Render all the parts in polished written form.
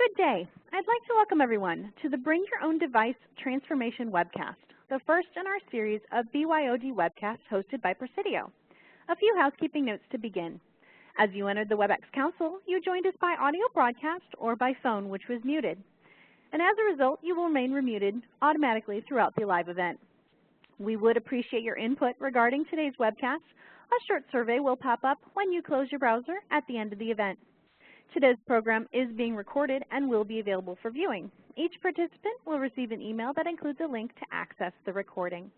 Good day. I'd like to welcome everyone to the Bring Your Own Device Transformation webcast, the first in our series of BYOD webcasts hosted by Presidio. A few housekeeping notes to begin. As you entered the WebEx console, you joined us by audio broadcast or by phone, which was muted. And as a result, you will remain muted automatically throughout the live event. We would appreciate your input regarding today's webcast. A short survey will pop up when you close your browser at the end of the event. Today's program is being recorded and will be available for viewing. Each participant will receive an email that includes a link to access the recording.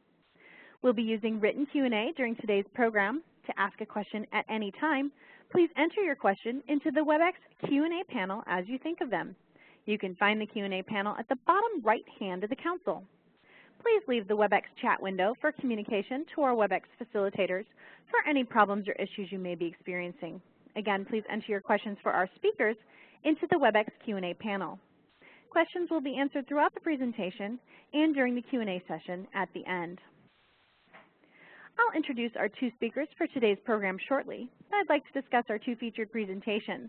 We'll be using written Q&A during today's program. To ask a question at any time, please enter your question into the WebEx Q&A panel as you think of them. You can find the Q&A panel at the bottom right hand of the console. Please leave the WebEx chat window for communication to our WebEx facilitators for any problems or issues you may be experiencing. Again, please enter your questions for our speakers into the WebEx Q&A panel. Questions will be answered throughout the presentation and during the Q&A session at the end. I'll introduce our two speakers for today's program shortly. I'd like to discuss our two featured presentations.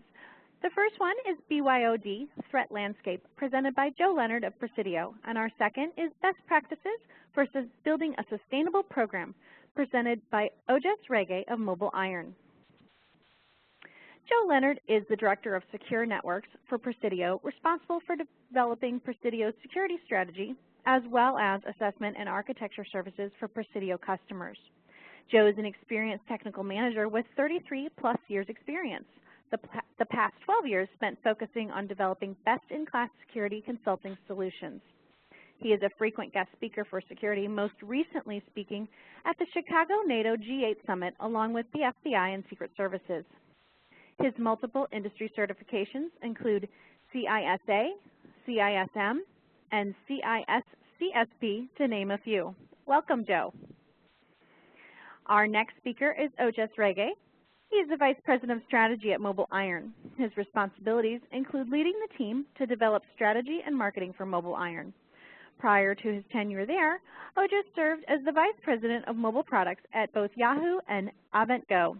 The first one is BYOD Threat Landscape, presented by Joe Leonard of Presidio, and our second is Best Practices for Building a Sustainable Program, presented by Ojas Radja of MobileIron. Joe Leonard is the Director of Secure Networks for Presidio, responsible for developing Presidio's security strategy, as well as assessment and architecture services for Presidio customers. Joe is an experienced technical manager with 33-plus years experience. The past 12 years spent focusing on developing best-in-class security consulting solutions. He is a frequent guest speaker for security, most recently speaking at the Chicago NATO G8 Summit along with the FBI and Secret Services. His multiple industry certifications include CISA, CISM, and CISCSP, to name a few. Welcome, Joe. Our next speaker is Ojas Radja. He is the Vice President of Strategy at MobileIron. His responsibilities include leading the team to develop strategy and marketing for MobileIron. Prior to his tenure there, Ojas served as the Vice President of Mobile Products at both Yahoo and AvantGo.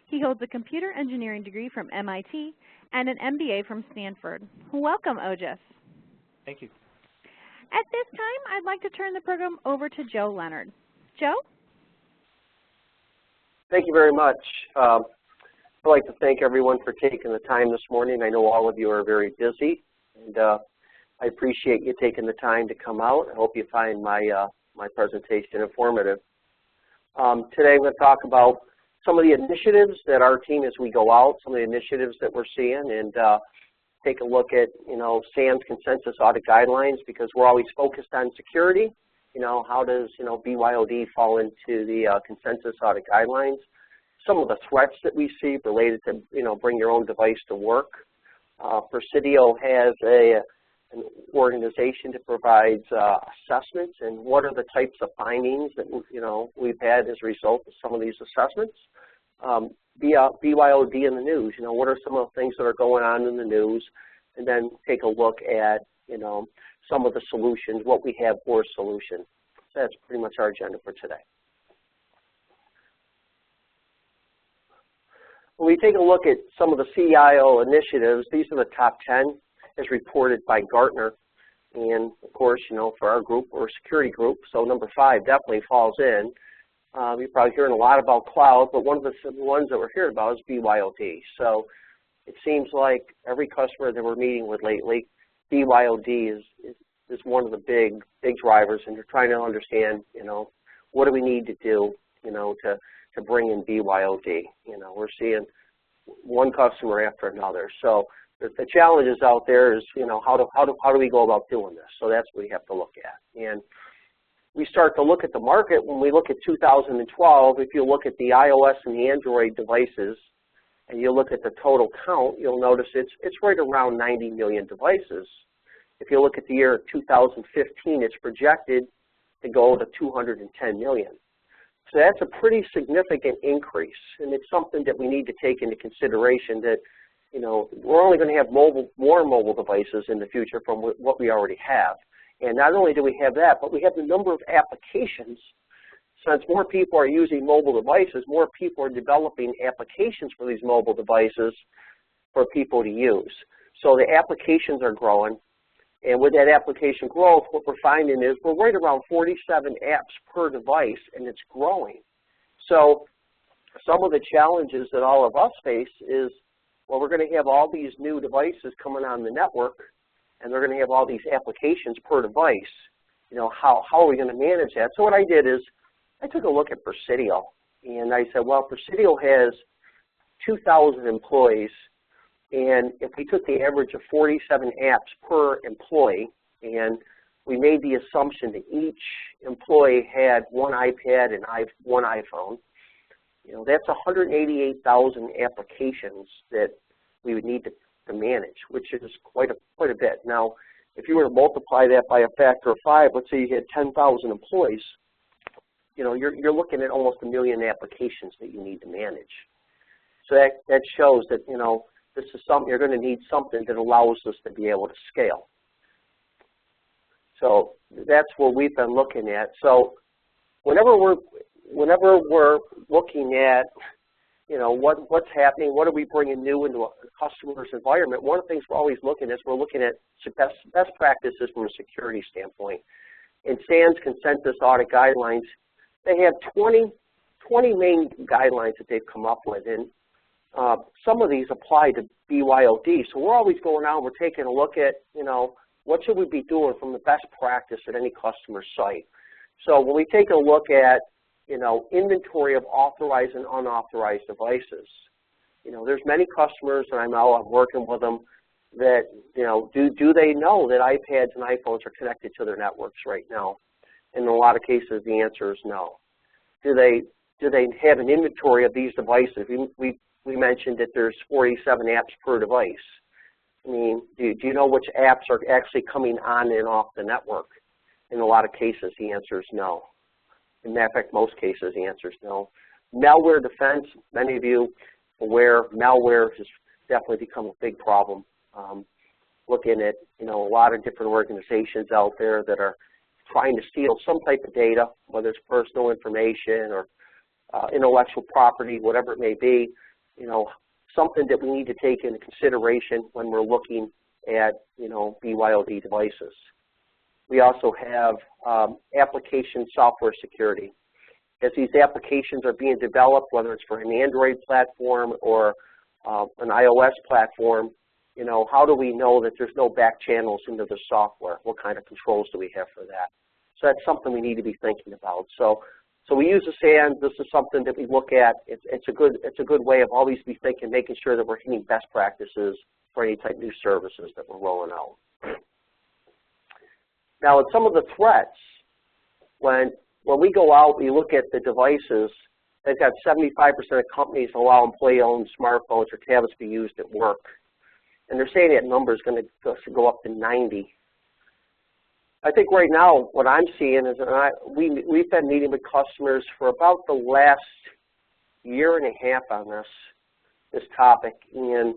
He holds a computer engineering degree from MIT and an MBA from Stanford. Welcome, Ojas. Thank you. At this time, I'd like to turn the program over to Joe Leonard. Joe? Thank you very much. I'd like to thank everyone for taking the time this morning. I know all of you are very busy, and I appreciate you taking the time to come out. I hope you find my presentation informative. Today I'm going to talk about some of the initiatives that our team, as we go out, some of the initiatives that we're seeing, and take a look at, SAN's consensus audit guidelines, because we're always focused on security. How does, BYOD fall into the consensus audit guidelines? Some of the threats that we see related to, bring your own device to work. Presidio has an organization that provides assessments, and what are the types of findings that, we've had as a result of some of these assessments. BYOD in the news, what are some of the things that are going on in the news, and then take a look at, some of the solutions, what we have for solutions. That's pretty much our agenda for today. When we take a look at some of the CIO initiatives, these are the top 10 as reported by Gartner. And of course, for our group, we're a security group, so number 5 definitely falls in. You're probably hearing a lot about cloud, but one of the ones that we're hearing about is BYOD. So it seems like every customer that we're meeting with lately, BYOD is one of the big drivers, and you're trying to understand, what do we need to do, to bring in BYOD. We're seeing one customer after another. So the challenges out there is, how do we go about doing this? So that's what we have to look at. And we start to look at the market. When we look at 2012, if you look at the iOS and the Android devices, and you look at the total count, you'll notice it's right around 90 million devices. If you look at the year 2015, it's projected to go to 210 million. So that's a pretty significant increase, and it's something that we need to take into consideration that, we're only going to have more mobile devices in the future from what we already have. And not only do we have that, but we have the number of applications. Since more people are using mobile devices, more people are developing applications for these mobile devices for people to use. So the applications are growing. And with that application growth, what we're finding is we're right around 47 apps per device, and it's growing. So some of the challenges that all of us face is, well, we're going to have all these new devices coming on the network, and they're going to have all these applications per device. You know, how are we going to manage that? So what I did is I took a look at Presidio, and I said, well, Presidio has 2,000 employees, and if we took the average of 47 apps per employee, and we made the assumption that each employee had one iPad and one iPhone, you know, that's 188,000 applications that we would need to manage, which is quite a bit. Now, if you were to multiply that by a factor of 5, let's say you had 10,000 employees, you know, you're looking at almost 1 million applications that you need to manage. So that shows that, you know, this is something, you're going to need something that allows us to be able to scale. So that's what we've been looking at. So whenever we're looking at, you know, what's happening, what are we bringing new into a customer's environment, one of the things we're always looking at is we're looking at best practices from a security standpoint. In SANS Consensus Audit Guidelines, they have 20 main guidelines that they've come up with, and some of these apply to BYOD. So we're always going out, we're taking a look at, you know, what should we be doing from the best practice at any customer site. So when we take a look at, you know, inventory of authorized and unauthorized devices, you know, there's many customers, and I know I'm working with them, that, you know, do they know that iPads and iPhones are connected to their networks right now? In a lot of cases, the answer is no. Do they have an inventory of these devices? We mentioned that there's 47 apps per device. I mean, do you know which apps are actually coming on and off the network? In a lot of cases, the answer is no. As a matter of fact, most cases, the answer is no. Malware defense, many of you are aware, malware has definitely become a big problem. Looking at, you know, a lot of different organizations out there that are trying to steal some type of data, whether it's personal information or intellectual property, whatever it may be, you know, something that we need to take into consideration when we're looking at, you know, BYOD devices. We also have application software security. As these applications are being developed, whether it's for an Android platform or an iOS platform, you know, how do we know that there's no back channels into the software? What kind of controls do we have for that? So that's something we need to be thinking about. So we use the SANS. This is something that we look at. It's a good way of always be thinking, making sure that we're hitting best practices for any type of new services that we're rolling out. Now, in some of the threats, when we go out, we look at the devices. They've got 75% of companies allow employee-owned smartphones or tablets to be used at work. And they're saying that number is going to go up to 90. I think right now what I'm seeing is we've been meeting with customers for about the last year and a half on this topic, and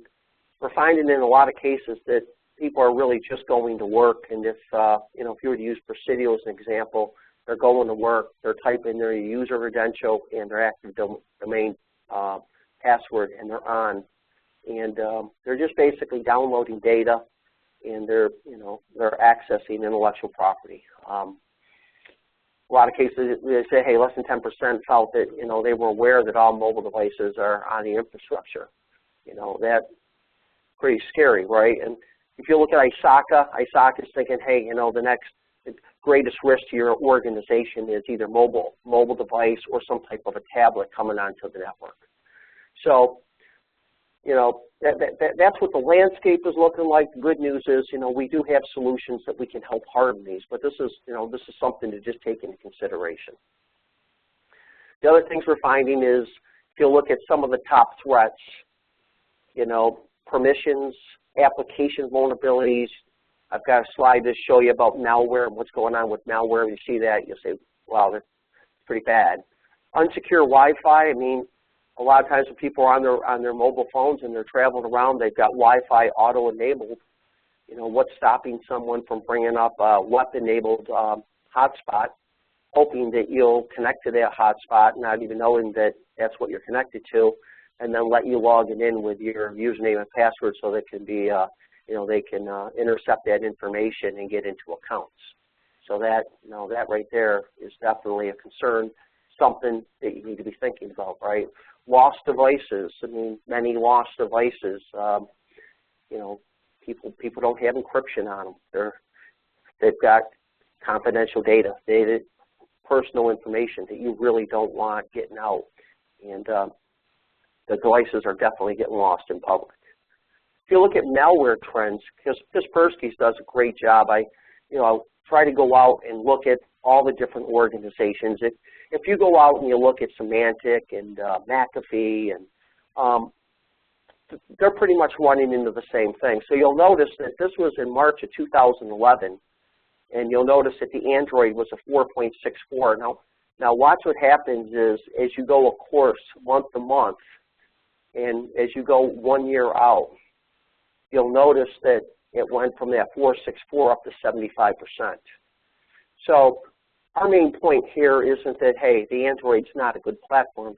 we're finding in a lot of cases that people are really just going to work. And if you know, if you were to use Presidio as an example, they're going to work, they're typing their user credential and their active domain password, and they're on. And they're just basically downloading data, and they're accessing intellectual property. A lot of cases they say, hey, less than 10% felt that, you know, they were aware that all mobile devices are on the infrastructure. You know, that's pretty scary, right? And if you look at ISACA is thinking, hey, you know, the next greatest risk to your organization is either mobile device or some type of a tablet coming onto the network. So, you know, that's what the landscape is looking like. The good news is, you know, we do have solutions that we can help harden these, but this is, you know, this is something to just take into consideration. The other things we're finding is, if you look at some of the top threats, you know, permissions, application vulnerabilities. I've got a slide to show you about malware and what's going on with malware. When you see that, you'll say, wow, that's pretty bad. Unsecure Wi-Fi, I mean, a lot of times when people are on their mobile phones and they're traveling around, they've got Wi-Fi auto-enabled. You know, what's stopping someone from bringing up a web-enabled hotspot, hoping that you'll connect to that hotspot, not even knowing that that's what you're connected to, and then let you log it in with your username and password so that can be they can intercept that information and get into accounts. So that, that right there is definitely a concern, something that you need to be thinking about, right? Lost devices. I mean, many lost devices. People don't have encryption on them. They've got confidential data, personal information that you really don't want getting out, and the devices are definitely getting lost in public. If you look at malware trends, because Kaspersky does a great job, I try to go out and look at all the different organizations. If you go out and you look at Symantec and McAfee, and they're pretty much running into the same thing. So you'll notice that this was in March of 2011, and you'll notice that the Android was a 4.64. Now watch what happens is as you go, of course, month to month, and as you go 1 year out, you'll notice that it went from that 4.64 up to 75%. So our main point here isn't that, hey, the Android's not a good platform.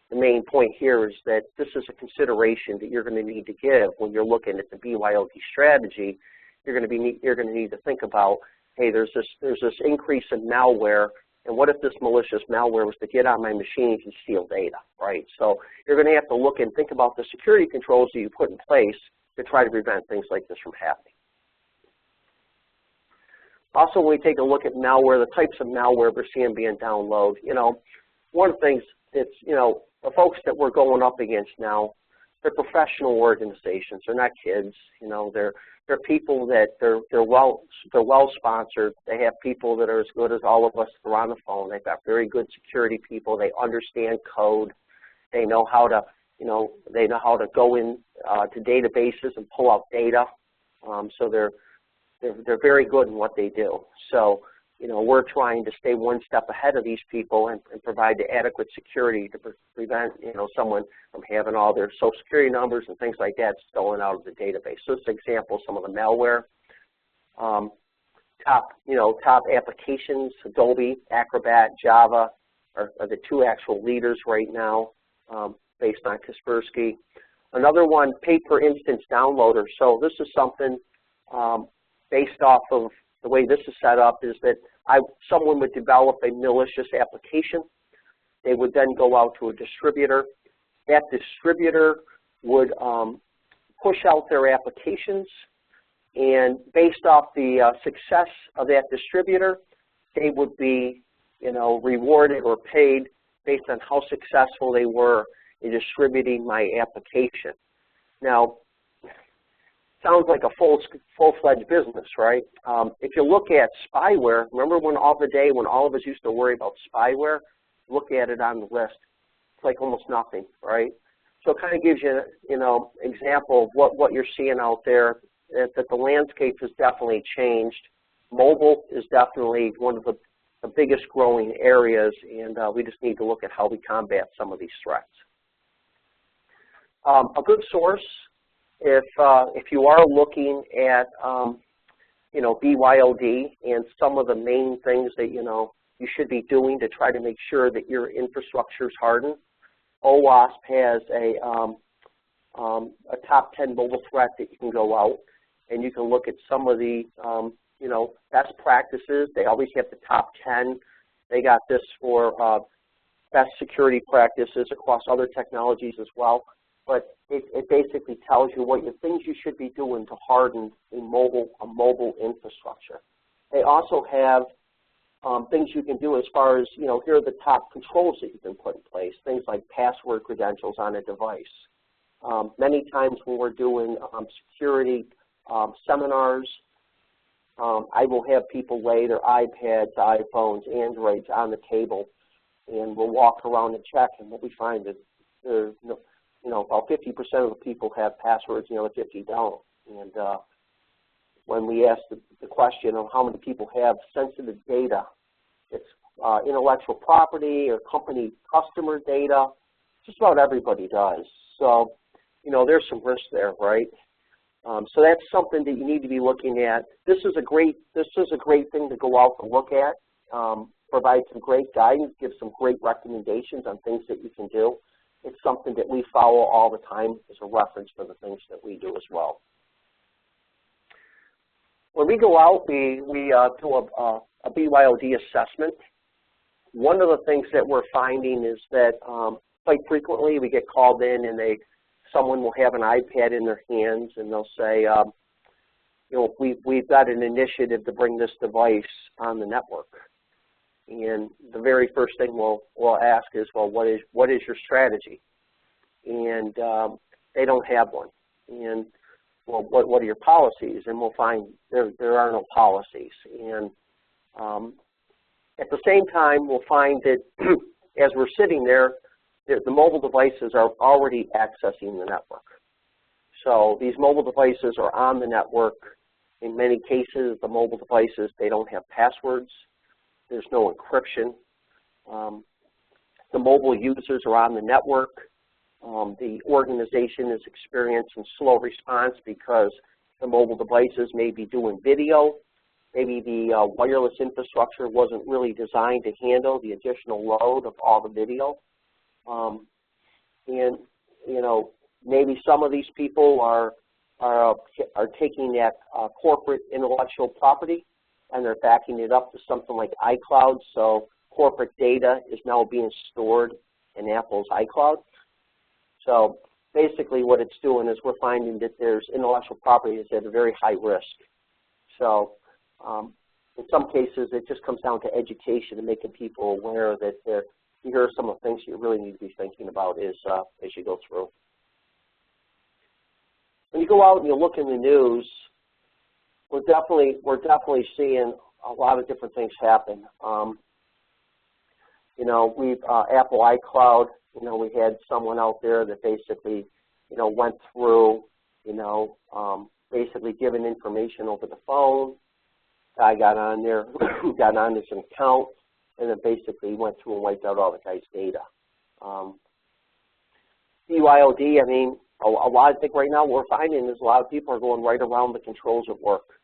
The main point here is that this is a consideration that you're going to need to give when you're looking at the BYOD strategy. You're going to need to think about, hey, there's this increase in malware, and what if this malicious malware was to get on my machines and steal data, right? So you're going to have to look and think about the security controls that you put in place to try to prevent things like this from happening. Also, when we take a look at malware, the types of malware we're seeing being downloaded, one of the things that's, the folks that we're going up against now, they're professional organizations. They're not kids. They're people that they're well sponsored. They have people that are as good as all of us that are on the phone. They've got very good security people. They understand code. They know how to go in to databases and pull out data. So they're very good in what they do. So we're trying to stay one step ahead of these people and provide the adequate security to prevent someone from having all their social security numbers and things like that stolen out of the database. So this is an example of some of the malware. Top applications: Adobe, Acrobat, Java are the two actual leaders right now, based on Kaspersky. Another one, pay-per-instance downloader. So this is something based off of the way this is set up is that someone would develop a malicious application. They would then go out to a distributor. That distributor would push out their applications, and based off the success of that distributor, they would be rewarded or paid based on how successful they were in distributing my application. Now, sounds like a full-fledged business, right? If you look at spyware, remember when all of us used to worry about spyware? Look at it on the list. It's like almost nothing, right? So it kind of gives you, example of what you're seeing out there, that the landscape has definitely changed. Mobile is definitely one of the biggest growing areas, and we just need to look at how we combat some of these threats. A good source, if you are looking at BYOD and some of the main things that you should be doing to try to make sure that your infrastructure is hardened, OWASP has a top 10 mobile threat that you can go out and you can look at some of the best practices. They always have the top 10. They got this for best security practices across other technologies as well. But it basically tells you what things you should be doing to harden a mobile infrastructure. They also have things you can do as far as, here are the top controls that you can put in place, things like password credentials on a device. Many times when we're doing security seminars, I will have people lay their iPads, iPhones, Androids on the table, and we'll walk around and check, and what we find is there's about 50% of the people have passwords, the 50 don't. And when we ask the question of how many people have sensitive data, it's intellectual property or company customer data, just about everybody does. So, there's some risk there, right? So that's something that you need to be looking at. This is a great thing to go out and look at, provide some great guidance, give some great recommendations on things that you can do. It's something that we follow all the time as a reference for the things that we do as well. When we go out, we do a BYOD assessment. One of the things that we're finding is that quite frequently we get called in and someone will have an iPad in their hands and they'll say, you know, we've got an initiative to bring this device on the network. And the very first thing we'll ask is, well, what is your strategy? And they don't have one. And well, what are your policies? And we'll find there are no policies. And at the same time, we'll find that as we're sitting there, the mobile devices are already accessing the network. So these mobile devices are on the network. In many cases, the mobile devices, they don't have passwords. There's no encryption. The mobile users are on the network. The organization is experiencing slow response because the mobile devices may be doing video. Maybe the wireless infrastructure wasn't really designed to handle the additional load of all the video. And, you know, maybe some of these people are taking that corporate intellectual property and they're backing it up to something like iCloud. So corporate data is now being stored in Apple's iCloud. So basically what it's doing is we're finding that there's intellectual property is at a very high risk. So in some cases it just comes down to education and making people aware that here are some of the things you really need to be thinking about as you go through. When you go out and you look in the news, we're definitely seeing a lot of different things happen. You know, Apple iCloud, you know, we had someone out there that basically, you know, went through, you know, basically giving information over the phone. Guy got on there, got on this account, and then basically went through and wiped out all the guy's data. BYOD, I mean, I think right now what we're finding is a lot of people are going right around the controls at work.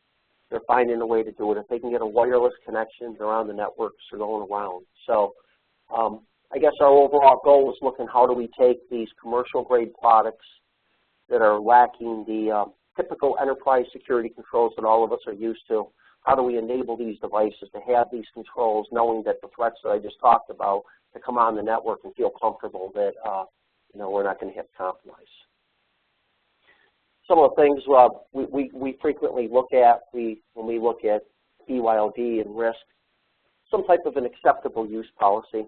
They're finding a way to do it. If they can get a wireless connection, they're on the networks, they're going around. So I guess our overall goal is looking how do we take these commercial grade products that are lacking the typical enterprise security controls that all of us are used to. How do we enable these devices to have these controls, knowing that the threats that I just talked about, to come on the network and feel comfortable that you know, we're not going to have compromise. Some of the things we frequently look at when we look at BYOD and risk, some type of an acceptable use policy.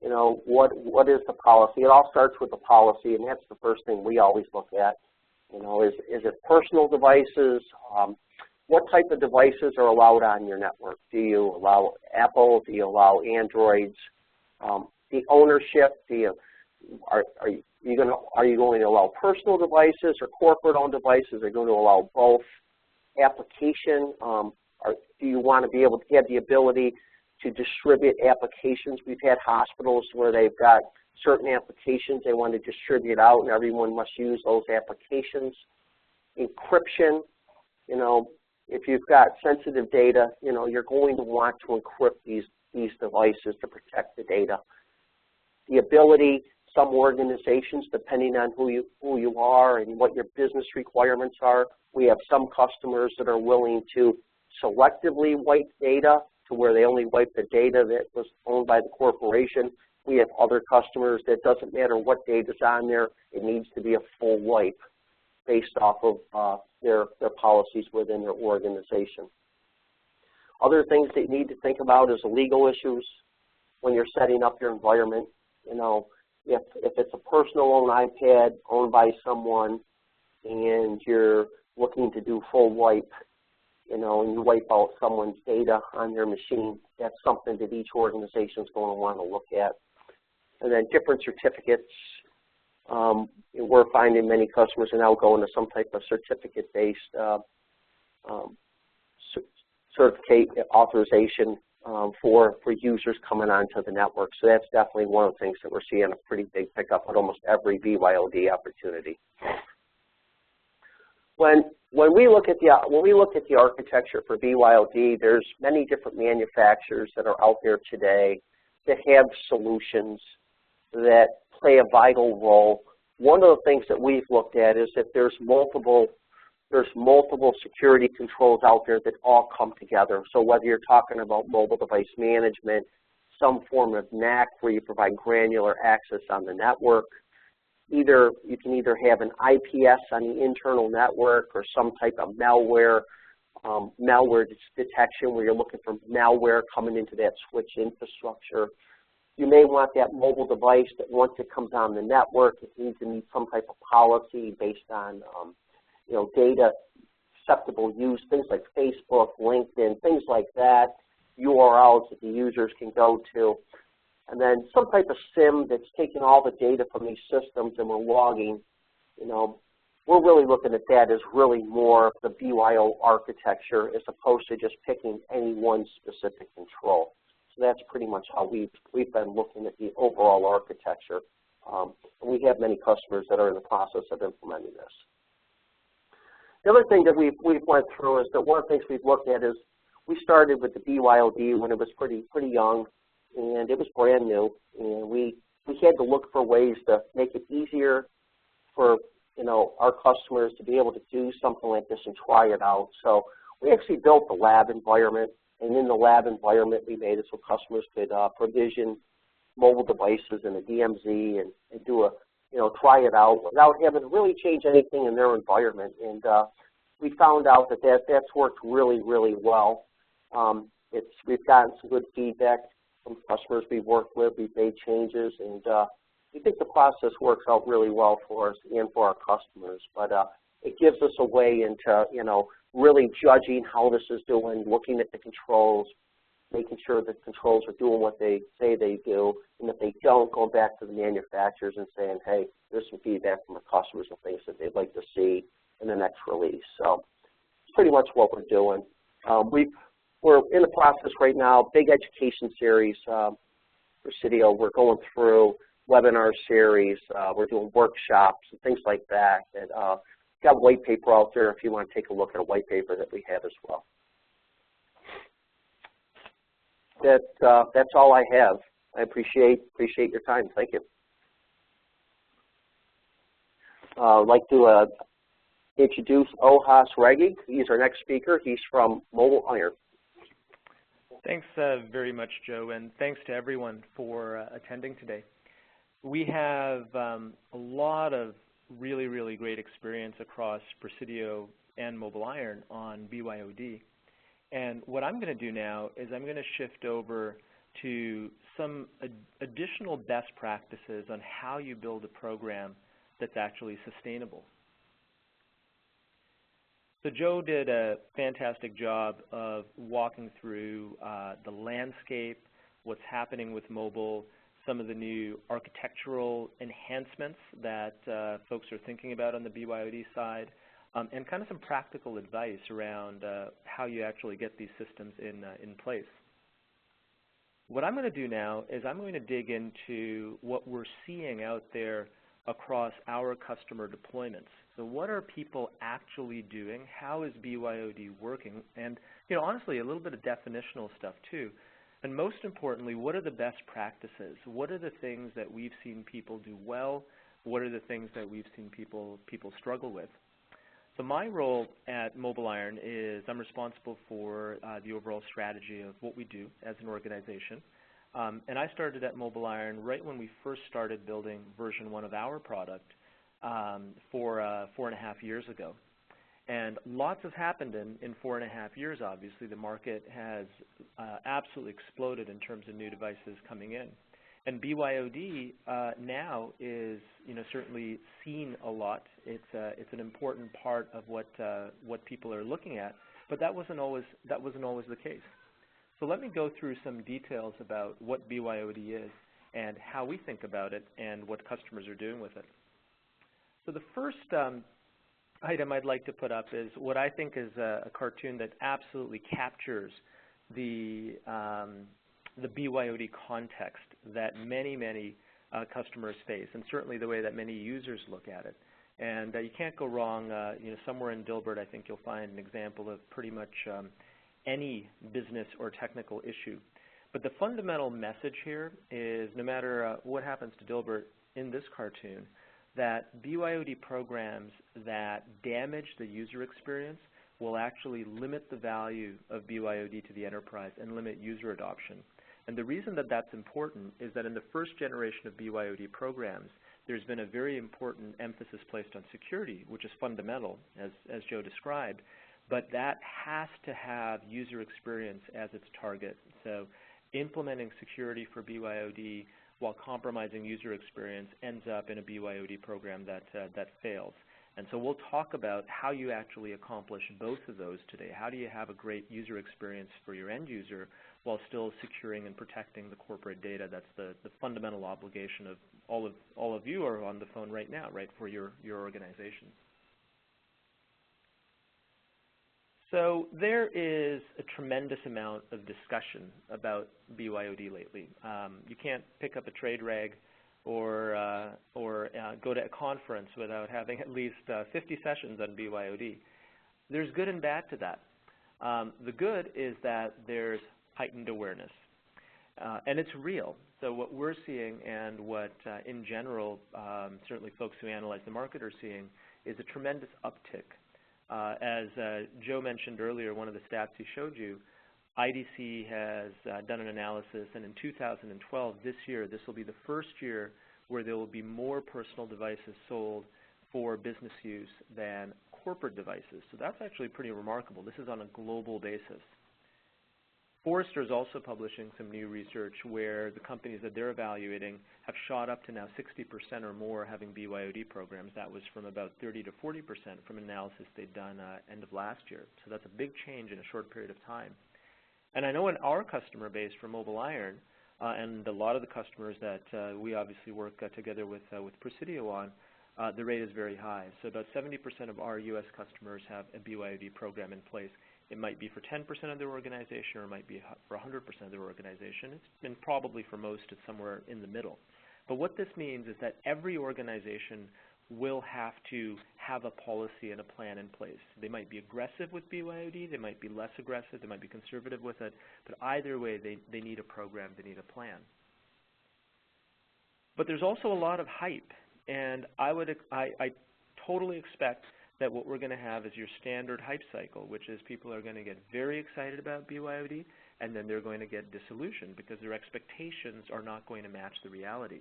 You know, what is the policy? It all starts with the policy, and that's the first thing we always look at. You know, is it personal devices? What type of devices are allowed on your network? Do you allow Apple? Do you allow Androids? The ownership, are you going to allow personal devices or corporate-owned devices? Are you going to allow both? Application, do you want to be able to have the ability to distribute applications? We've had hospitals where they've got certain applications they want to distribute out, and everyone must use those applications. Encryption, you know, if you've got sensitive data, you know, you're going to want to encrypt these devices to protect the data. The ability, some organizations, depending on who you are and what your business requirements are, we have some customers that are willing to selectively wipe data to where they only wipe the data that was owned by the corporation. We have other customers that doesn't matter what data's on there, it needs to be a full wipe based off of their policies within their organization. Other things that you need to think about is the legal issues when you're setting up your environment. You know, if it's a personal owned iPad owned by someone and you're looking to do full wipe, you know, and you wipe out someone's data on their machine, that's something that each organization is going to want to look at. And then different certificates. We're finding many customers are now going to some type of certificate-based certificate authorization for users coming onto the network. So that's definitely one of the things that we're seeing a pretty big pickup at almost every BYOD opportunity. When we look at the architecture for BYOD, there's many different manufacturers that are out there today that have solutions that play a vital role. One of the things that we've looked at is that there's multiple there's multiple security controls out there that all come together. So whether you're talking about mobile device management, some form of NAC where you provide granular access on the network, you can either have an IPS on the internal network or some type of malware detection where you're looking for malware coming into that switch infrastructure. You may want that mobile device that once it comes on the network, it needs to meet some type of policy based on data acceptable use, things like Facebook, LinkedIn, things like that, URLs that the users can go to. And then some type of SIM that's taking all the data from these systems and we're logging. We're really looking at that as really more of the BYO architecture as opposed to just picking any one specific control. So that's pretty much how we've been looking at the overall architecture. And we have many customers that are in the process of implementing this. The other thing that we've went through is that one of the things we've looked at is we started with the BYOD when it was pretty young, and it was brand new, and we had to look for ways to make it easier for our customers to be able to do something like this and try it out. So we actually built a lab environment, and in the lab environment we made it so customers could provision mobile devices in a DMZ and do try it out without having to really change anything in their environment. And we found out that that's worked really, really well. We've gotten some good feedback from customers we've worked with. We've made changes, and we think the process works out really well for us and for our customers. But it gives us a way into really judging how this is doing, looking at the controls, making sure that controls are doing what they say they do, and if they don't, going back to the manufacturers and saying, hey, there's some feedback from our customers and things that they'd like to see in the next release. So it's pretty much what we're doing. We're in the process right now, big education series, Presidio. We're going through webinar series. We're doing workshops and things like that. And got a white paper out there if you want to take a look at a white paper that we have as well. That's all I have. I appreciate your time. Thank you. I'd like to introduce Ojas Radja. He's our next speaker. He's from MobileIron. Thanks very much, Joe, and thanks to everyone for attending today. We have a lot of really, really great experience across Presidio and MobileIron on BYOD. And what I'm going to do now is I'm going to shift over to some additional best practices on how you build a program that's actually sustainable. So Joe did a fantastic job of walking through the landscape, what's happening with mobile, some of the new architectural enhancements that folks are thinking about on the BYOD side, and kind of some practical advice around how you actually get these systems in place. What I'm going to do now is I'm going to dig into what we're seeing out there across our customer deployments. So what are people actually doing? How is BYOD working? And honestly, a little bit of definitional stuff too. And most importantly, what are the best practices? What are the things that we've seen people do well? What are the things that we've seen people struggle with? So my role at MobileIron is I'm responsible for the overall strategy of what we do as an organization. And I started at MobileIron right when we first started building version 1 of our product 4.5 years ago. And lots has happened in 4.5 years, obviously. The market has absolutely exploded in terms of new devices coming in. And BYOD now is certainly seen a lot. It's an important part of what people are looking at, but that wasn't always the case. So let me go through some details about what BYOD is and how we think about it and what customers are doing with it. So the first item I'd like to put up is what I think is a cartoon that absolutely captures the BYOD context that many customers face, and certainly the way that many users look at it. And you can't go wrong. Somewhere in Dilbert, I think you'll find an example of pretty much any business or technical issue. But the fundamental message here is no matter what happens to Dilbert in this cartoon, that BYOD programs that damage the user experience will actually limit the value of BYOD to the enterprise and limit user adoption. And the reason that that's important is that in the first generation of BYOD programs, there's been a very important emphasis placed on security, which is fundamental, as Joe described, but that has to have user experience as its target. So implementing security for BYOD while compromising user experience ends up in a BYOD program that fails. And so we'll talk about how you actually accomplish both of those today. How do you have a great user experience for your end user while still securing and protecting the corporate data? That's the fundamental obligation of all of you are on the phone right now, right, for your organization. So there is a tremendous amount of discussion about BYOD lately. You can't pick up a trade rag or go to a conference without having at least 50 sessions on BYOD. There's good and bad to that. The good is that there's heightened awareness, and it's real. So what we're seeing and what, in general, certainly folks who analyze the market are seeing is a tremendous uptick. As Joe mentioned earlier, one of the stats he showed you, IDC has done an analysis, and in 2012, this year, this will be the first year where there will be more personal devices sold for business use than corporate devices. So that's actually pretty remarkable. This is on a global basis. Forrester is also publishing some new research where the companies that they're evaluating have shot up to now 60% or more having BYOD programs. That was from about 30 to 40% from analysis they'd done end of last year. So that's a big change in a short period of time. And I know in our customer base for MobileIron, and a lot of the customers that we obviously work together with Presidio on, the rate is very high. So about 70% of our U.S. customers have a BYOD program in place. It might be for 10% of their organization, or it might be for 100% of their organization. It's been probably for most, it's somewhere in the middle. But what this means is that every organization will have to have a policy and a plan in place. They might be aggressive with BYOD, they might be less aggressive, they might be conservative with it, but either way, they need a program, they need a plan. But there's also a lot of hype, and I totally expect that what we're going to have is your standard hype cycle, which is people are going to get very excited about BYOD, and then they're going to get disillusioned because their expectations are not going to match the reality.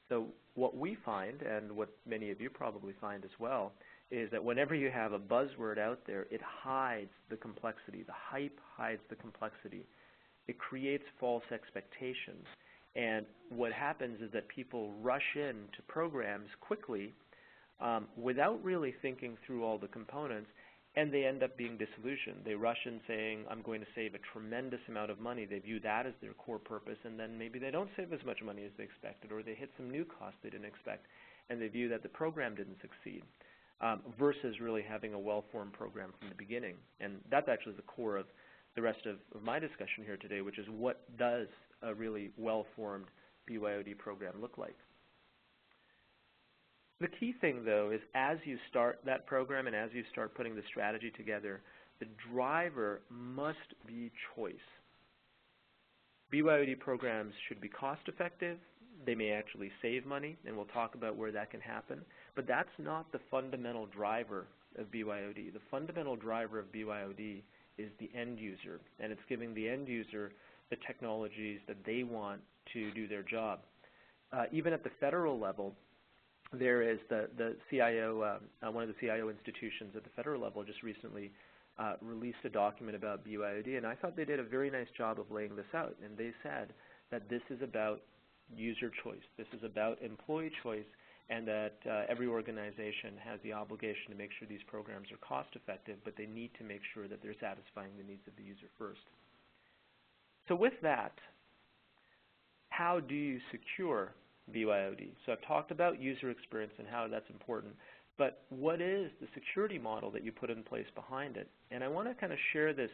So what we find, and what many of you probably find as well, is that whenever you have a buzzword out there, it hides the complexity. The hype hides the complexity. It creates false expectations. And what happens is that people rush into programs quickly without really thinking through all the components, and they end up being disillusioned. They rush in saying, I'm going to save a tremendous amount of money. They view that as their core purpose, and then maybe they don't save as much money as they expected, or they hit some new costs they didn't expect, and they view that the program didn't succeed, versus really having a well-formed program from the beginning. And that's actually the core of the rest of my discussion here today, which is what does a really well-formed BYOD program look like? The key thing, though, is as you start that program and as you start putting the strategy together, the driver must be choice. BYOD programs should be cost-effective. They may actually save money, and we'll talk about where that can happen. But that's not the fundamental driver of BYOD. The fundamental driver of BYOD is the end user, and it's giving the end user the technologies that they want to do their job. Even at the federal level, there is the CIO, one of the CIO institutions at the federal level just recently released a document about BYOD, and I thought they did a very nice job of laying this out. And they said that this is about user choice. This is about employee choice, and that every organization has the obligation to make sure these programs are cost effective, but they need to make sure that they're satisfying the needs of the user first. So with that, how do you secure BYOD? So I've talked about user experience and how that's important, but what is the security model that you put in place behind it? And I want to kind of share this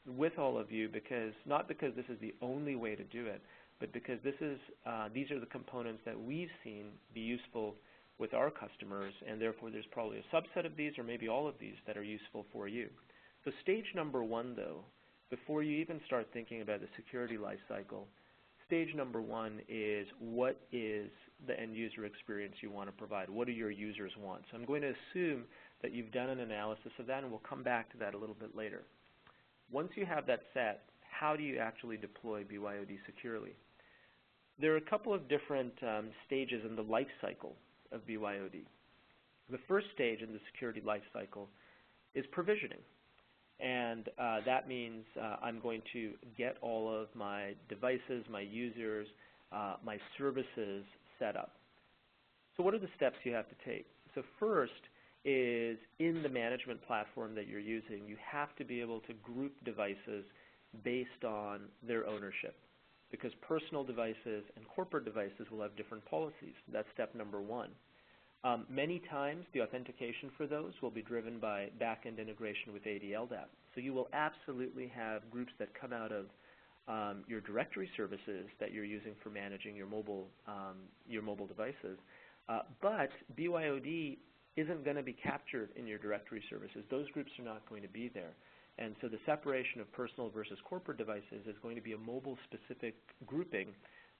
with all of you, because not because this is the only way to do it, but because this is these are the components that we've seen be useful with our customers, and therefore there's probably a subset of these or maybe all of these that are useful for you. So stage number one, though, before you even start thinking about the security life cycle, stage number one is, what is the end user experience you want to provide? What do your users want? So I'm going to assume that you've done an analysis of that, and we'll come back to that a little bit later. Once you have that set, how do you actually deploy BYOD securely? There are a couple of different stages in the life cycle of BYOD. The first stage in the security life cycle is provisioning. And that means I'm going to get all of my devices, my users, my services set up. So what are the steps you have to take? So first is, in the management platform that you're using, you have to be able to group devices based on their ownership, because personal devices and corporate devices will have different policies. That's step number one. Many times, the authentication for those will be driven by back-end integration with AD LDAP. So you will absolutely have groups that come out of your directory services that you're using for managing your mobile devices. But BYOD isn't going to be captured in your directory services. Those groups are not going to be there. And so the separation of personal versus corporate devices is going to be a mobile-specific grouping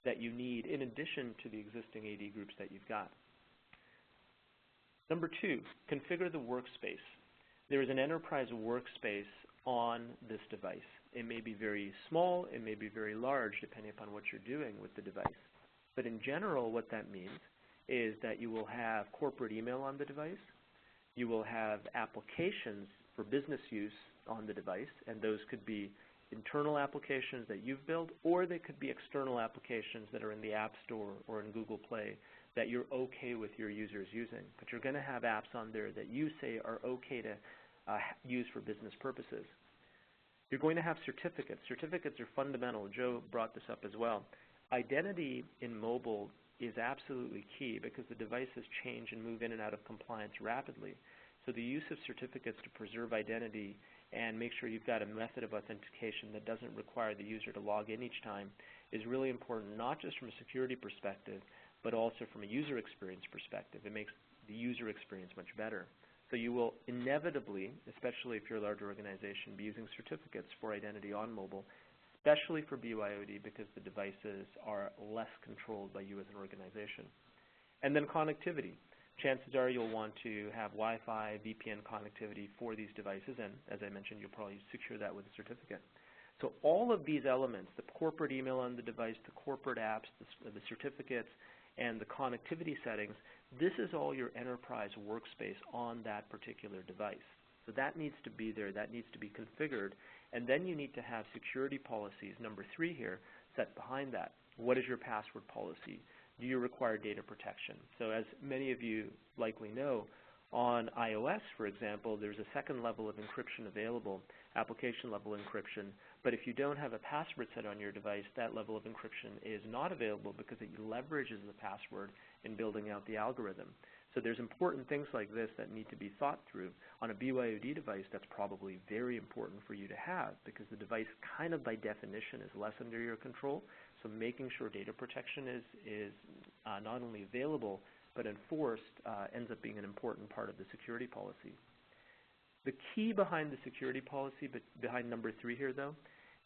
that you need in addition to the existing AD groups that you've got. Number two, configure the workspace. There is an enterprise workspace on this device. It may be very small, it may be very large, depending upon what you're doing with the device. But in general, what that means is that you will have corporate email on the device, you will have applications for business use on the device, and those could be internal applications that you've built, or they could be external applications that are in the App Store or in Google Play that you're okay with your users using. But you're going to have apps on there that you say are okay to use for business purposes. You're going to have certificates. Certificates are fundamental. Joe brought this up as well. Identity in mobile is absolutely key because the devices change and move in and out of compliance rapidly. So the use of certificates to preserve identity and make sure you've got a method of authentication that doesn't require the user to log in each time is really important, not just from a security perspective, but also from a user experience perspective. It makes the user experience much better. So you will inevitably, especially if you're a larger organization, be using certificates for identity on mobile, especially for BYOD because the devices are less controlled by you as an organization. And then connectivity. Chances are you'll want to have Wi-Fi, VPN connectivity for these devices, and as I mentioned, you'll probably secure that with a certificate. So all of these elements, the corporate email on the device, the corporate apps, the certificates, and the connectivity settings, this is all your enterprise workspace on that particular device. So that needs to be there, that needs to be configured, and then you need to have security policies, number 3 here, set behind that. What is your password policy? Do you require data protection? So as many of you likely know, on iOS, for example, there's a second level of encryption available, application level encryption, but if you don't have a password set on your device, that level of encryption is not available because it leverages the password in building out the algorithm. So there's important things like this that need to be thought through. On a BYOD device, that's probably very important for you to have because the device kind of by definition is less under your control. So making sure data protection is not only available but enforced ends up being an important part of the security policy. The key behind the security policy, behind number 3 here though,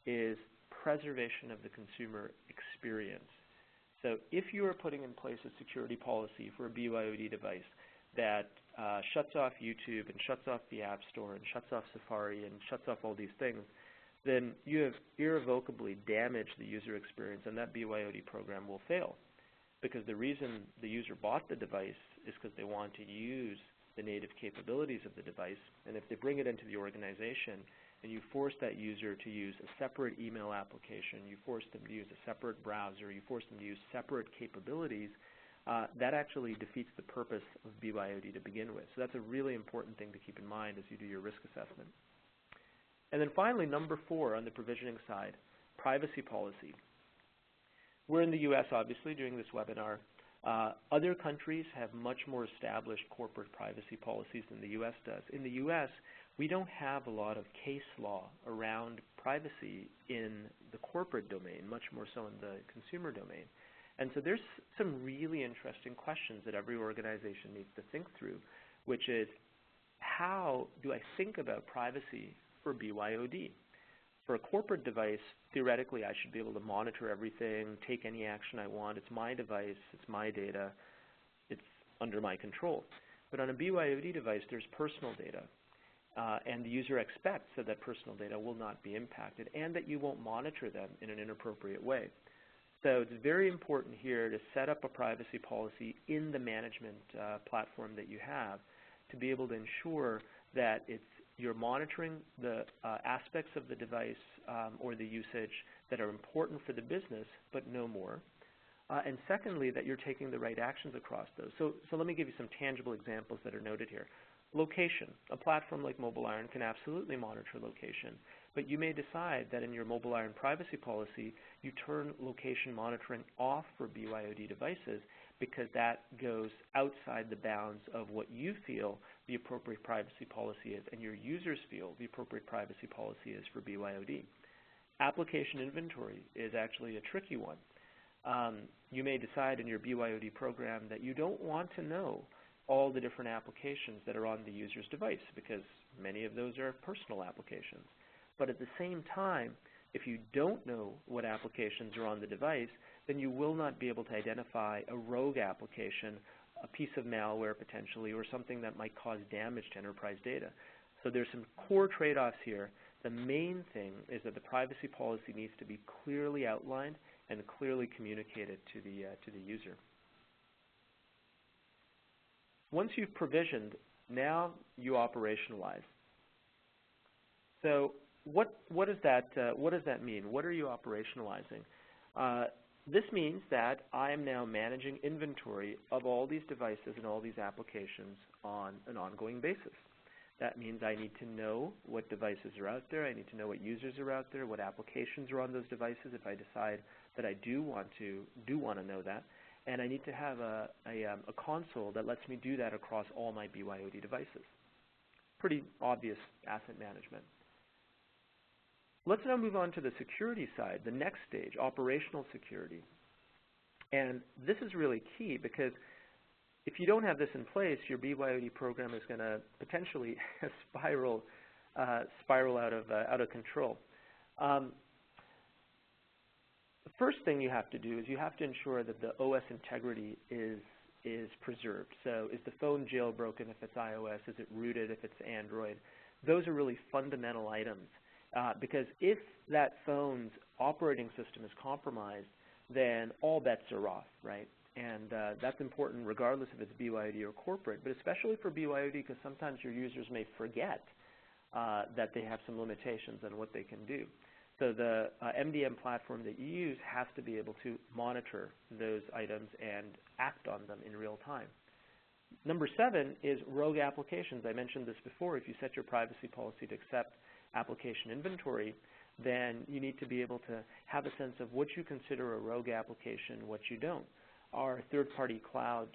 is preservation of the consumer experience. So if you are putting in place a security policy for a BYOD device that shuts off YouTube and shuts off the App Store and shuts off Safari and shuts off all these things, then you have irrevocably damaged the user experience and that BYOD program will fail. Because the reason the user bought the device is because they want to use the native capabilities of the device, and if they bring it into the organization and you force that user to use a separate email application, you force them to use a separate browser, you force them to use separate capabilities, that actually defeats the purpose of BYOD to begin with. So that's a really important thing to keep in mind as you do your risk assessment. And then finally, number 4 on the provisioning side, privacy policy. We're in the U.S., obviously, doing this webinar. Other countries have much more established corporate privacy policies than the U.S. does. In the U.S., we don't have a lot of case law around privacy in the corporate domain, much more so in the consumer domain. And so there's some really interesting questions that every organization needs to think through, which is, how do I think about privacy for BYOD? For a corporate device, theoretically, I should be able to monitor everything, take any action I want. It's my device, it's my data, it's under my control. But on a BYOD device, there's personal data, and the user expects that that personal data will not be impacted and that you won't monitor them in an inappropriate way. So it's very important here to set up a privacy policy in the management platform that you have to be able to ensure that you're monitoring the aspects of the device or the usage that are important for the business, but no more. And secondly, that you're taking the right actions across those. So let me give you some tangible examples that are noted here. Location. A platform like MobileIron can absolutely monitor location, but you may decide that in your MobileIron privacy policy, you turn location monitoring off for BYOD devices because that goes outside the bounds of what you feel the appropriate privacy policy is and your users feel the appropriate privacy policy is for BYOD. Application inventory is actually a tricky one. You may decide in your BYOD program that you don't want to know all the different applications that are on the user's device because many of those are personal applications. But at the same time, if you don't know what applications are on the device, then you will not be able to identify a rogue application, a piece of malware potentially, or something that might cause damage to enterprise data. So there's some core trade-offs here. The main thing is that the privacy policy needs to be clearly outlined and clearly communicated to the user. Once you've provisioned, now you operationalize. So what does that mean? What are you operationalizing? This means that I am now managing inventory of all these devices and all these applications on an ongoing basis. That means I need to know what devices are out there. I need to know what users are out there, what applications are on those devices if I decide that I do want to know that. And I need to have a console that lets me do that across all my BYOD devices. Pretty obvious asset management. Let's now move on to the security side, the next stage, operational security. And this is really key because if you don't have this in place, your BYOD program is going to potentially spiral out of control. The first thing you have to do is you have to ensure that the OS integrity is preserved. So is the phone jailbroken if it's iOS? Is it rooted if it's Android? Those are really fundamental items because if that phone's operating system is compromised, then all bets are off, right? And that's important regardless if it's BYOD or corporate, but especially for BYOD because sometimes your users may forget that they have some limitations on what they can do. So the MDM platform that you use has to be able to monitor those items and act on them in real time. Number 7 is rogue applications. I mentioned this before. If you set your privacy policy to accept application inventory, then you need to be able to have a sense of what you consider a rogue application, what you don't. Our third-party cloud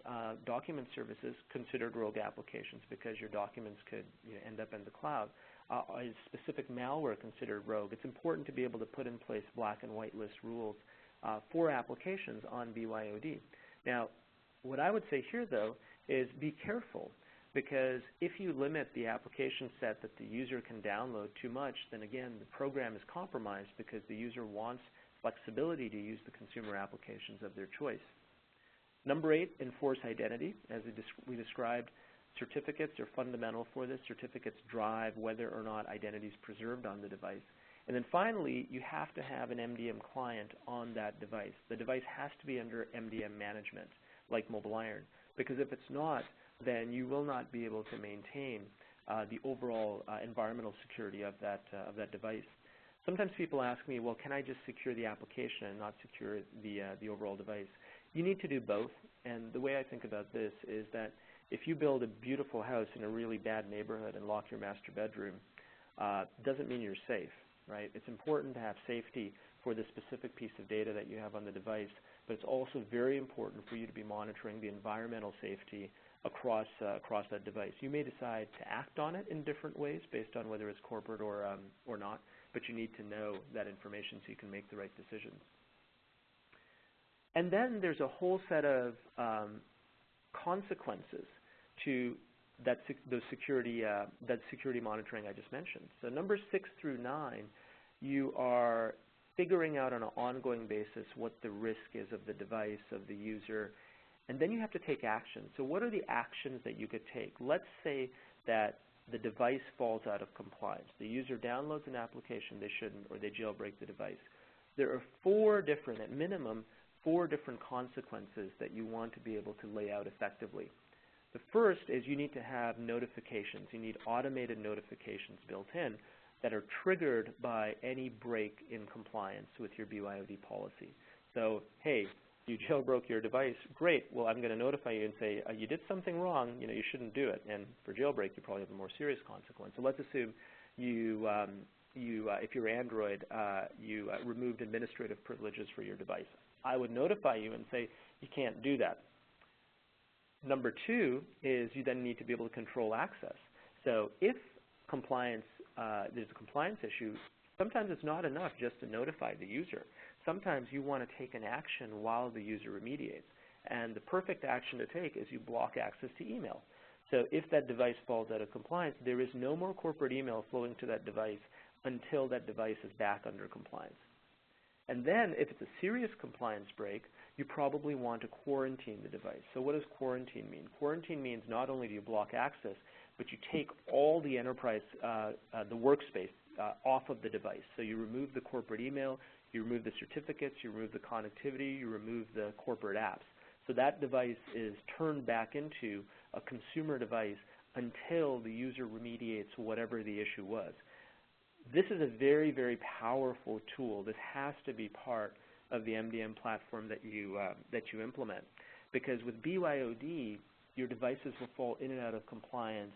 document services considered rogue applications because your documents could end up in the cloud. Is specific malware considered rogue? It's important to be able to put in place black and white list rules for applications on BYOD. Now, what I would say here, though, is be careful because if you limit the application set that the user can download too much, then again, the program is compromised because the user wants flexibility to use the consumer applications of their choice. Number 8, enforce identity. As we described, certificates are fundamental for this. Certificates drive whether or not identity is preserved on the device. And then finally, you have to have an MDM client on that device. The device has to be under MDM management, like MobileIron, because if it's not, then you will not be able to maintain the overall environmental security of that device. Sometimes people ask me, well, can I just secure the application and not secure the overall device? You need to do both, and the way I think about this is that if you build a beautiful house in a really bad neighborhood and lock your master bedroom, doesn't mean you're safe, right? It's important to have safety for the specific piece of data that you have on the device, but it's also very important for you to be monitoring the environmental safety across that device. You may decide to act on it in different ways based on whether it's corporate or not, but you need to know that information so you can make the right decisions. And then there's a whole set of consequences to that security monitoring I just mentioned. So numbers 6 through 9, you are figuring out on an ongoing basis what the risk is of the device, of the user, and then you have to take action. So what are the actions that you could take? Let's say that the device falls out of compliance. The user downloads an application they shouldn't, or they jailbreak the device. There are at minimum, four different consequences that you want to be able to lay out effectively. The first is you need to have notifications. You need automated notifications built in that are triggered by any break in compliance with your BYOD policy. So, hey, you jailbroke your device, great. Well, I'm going to notify you and say, you did something wrong, you shouldn't do it. And for jailbreak, you probably have a more serious consequence. So let's assume if you're Android, you removed administrative privileges for your device. I would notify you and say, you can't do that. Number two is you then need to be able to control access. So if there's a compliance issue, sometimes it's not enough just to notify the user. Sometimes you want to take an action while the user remediates. And the perfect action to take is you block access to email. So if that device falls out of compliance, there is no more corporate email flowing to that device until that device is back under compliance. And then if it's a serious compliance break, you probably want to quarantine the device. So what does quarantine mean? Quarantine means not only do you block access, but you take all the enterprise, the workspace off of the device. So you remove the corporate email, you remove the certificates, you remove the connectivity, you remove the corporate apps. So that device is turned back into a consumer device until the user remediates whatever the issue was. This is a very, very powerful tool. This has to be part of the MDM platform that you implement, because with BYOD, your devices will fall in and out of compliance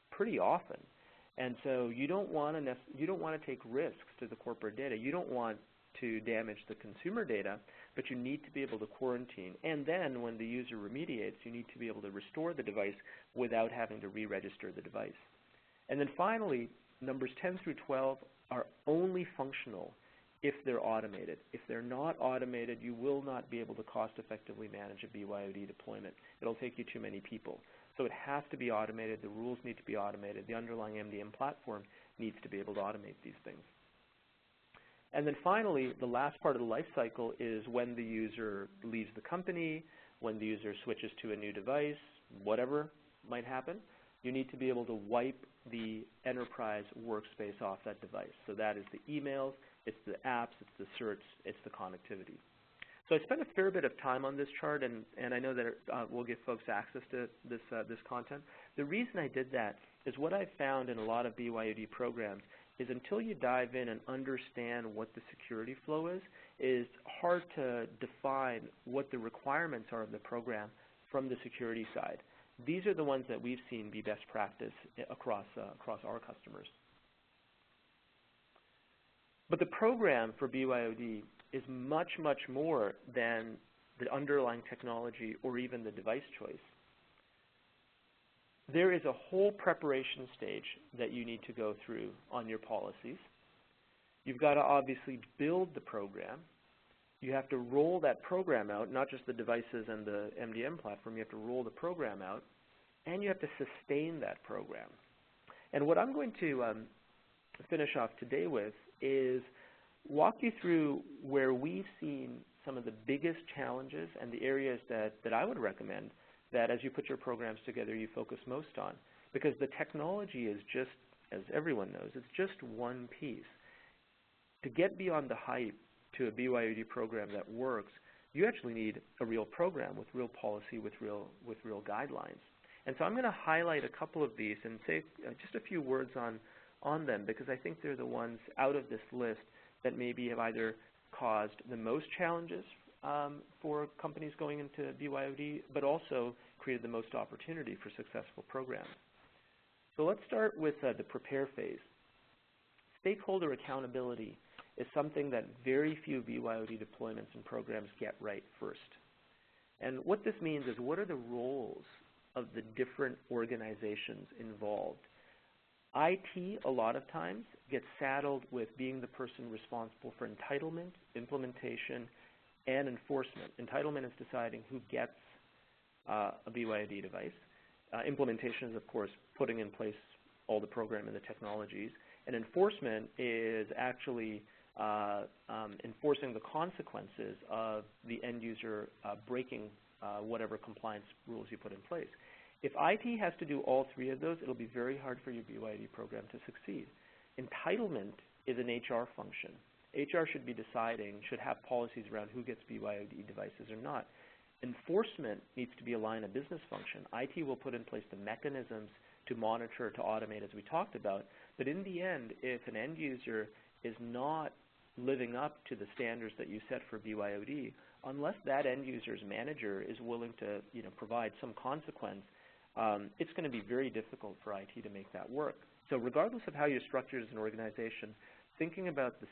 pretty often, and so you don't want to take risks to the corporate data. You don't want to damage the consumer data, but you need to be able to quarantine. And then when the user remediates, you need to be able to restore the device without having to re-register the device. And then finally, numbers 10 through 12 are only functional if they're automated. If they're not automated, you will not be able to cost-effectively manage a BYOD deployment. It'll take you too many people. So it has to be automated. The rules need to be automated. The underlying MDM platform needs to be able to automate these things. And then finally, the last part of the life cycle is when the user leaves the company, when the user switches to a new device, whatever might happen, you need to be able to wipe the enterprise workspace off that device. So that is the emails, it's the apps, it's the certs, it's the connectivity. So I spent a fair bit of time on this chart, and I know that we'll give folks access to this content. The reason I did that is what I've found in a lot of BYOD programs is until you dive in and understand what the security flow is hard to define what the requirements are of the program from the security side. These are the ones that we've seen be best practice across our customers. But the program for BYOD is much, much more than the underlying technology or even the device choice. There is a whole preparation stage that you need to go through on your policies. You've got to obviously build the program. You have to roll that program out, not just the devices and the MDM platform. You have to roll the program out, and you have to sustain that program. And what I'm going to finish off today with is walk you through where we've seen some of the biggest challenges and the areas that I would recommend that as you put your programs together, you focus most on. Because the technology is just, as everyone knows, it's just one piece. To get beyond the hype to a BYOD program that works, you actually need a real program with real policy, with real guidelines. And so I'm going to highlight a couple of these and say just a few words on them, because I think they're the ones out of this list that maybe have either caused the most challenges for companies going into BYOD, but also created the most opportunity for successful programs. So let's start with the prepare phase. Stakeholder accountability is something that very few BYOD deployments and programs get right first. And what this means is, what are the roles of the different organizations involved? IT, a lot of times, gets saddled with being the person responsible for entitlement, implementation, and enforcement. Entitlement is deciding who gets a BYOD device. Implementation is, of course, putting in place all the program and the technologies. And enforcement is actually enforcing the consequences of the end user breaking whatever compliance rules you put in place. If IT has to do all three of those, it'll be very hard for your BYOD program to succeed. Entitlement is an HR function. HR should be deciding, should have policies around who gets BYOD devices or not. Enforcement needs to be a line of business function. IT will put in place the mechanisms to monitor, to automate, as we talked about. But in the end, if an end user is not living up to the standards that you set for BYOD, unless that end user's manager is willing to provide some consequence, it's going to be very difficult for IT to make that work. So regardless of how you're structured as an organization, thinking about the